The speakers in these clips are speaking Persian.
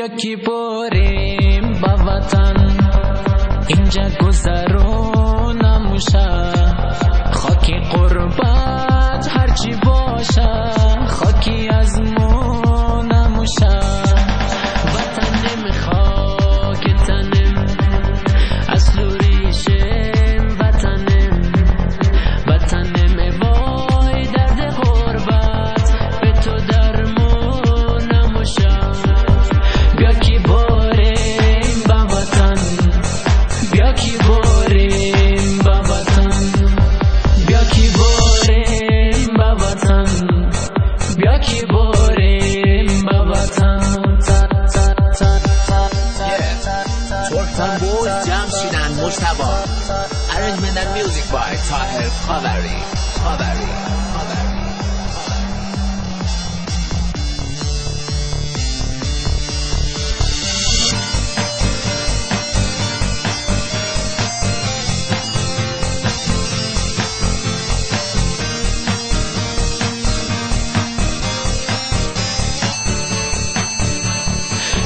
بیا که بریم با وطن اینجا گذرونموشه خاکی قربت هرچی باشه خاکی از مونموشه وطنم خاکتنم اصل و ریشم وطنم وای درد غربت به تو درمونموشه بیا که بریم با وطن بیا که بریم با وطن بیا که بریم با وطن بیا که بریم با وطن ترکتان بود جمشید and مجتبی arrangement and music by Tahir Khavari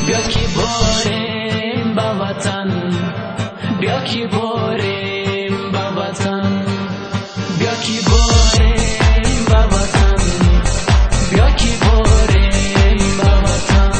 بیا که بریم با وطن بیا که بریم با وطن بیا که بریم با وطن بیا که بریم با وطن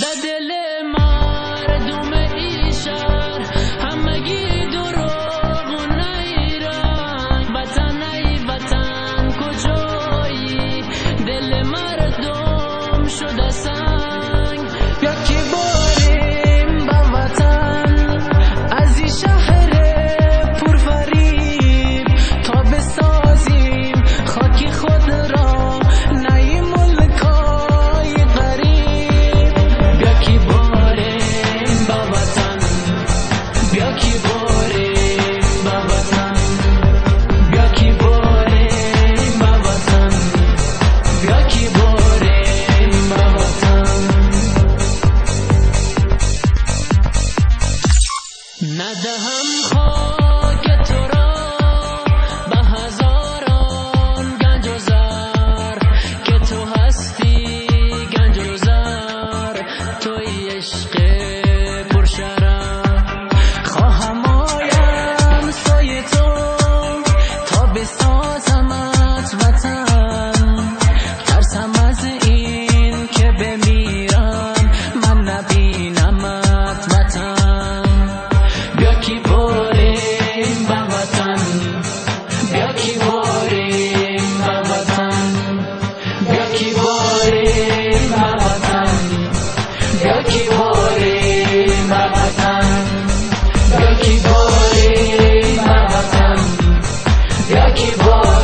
در دل مردم ایشار همگی دروغ و نیرنگ وطن ای وطن کجایی دل مردم شده سنگ بیا که بریم با وطن از این شهر پرفریب تا بسازیم خاکی خود را نی ملکای غریب بیا که بریم با وطن بیا که بریم با وطن بیا که بریم با وطن بیا که بریم با وطن ندهم خاک تو را به هزاران گنج و زر که تو هستی گنج و زر توی عشق پرشرم خواهم آیم سوی تو تا بسازمت وطن ترسم از این که بمیرم من نبینمت وطن بیا که بریم با وطن بیا که بریم با وطن بیا که بریم با وطن بیا که بریم با وطن بیا که بریم با وطن بیا که بریم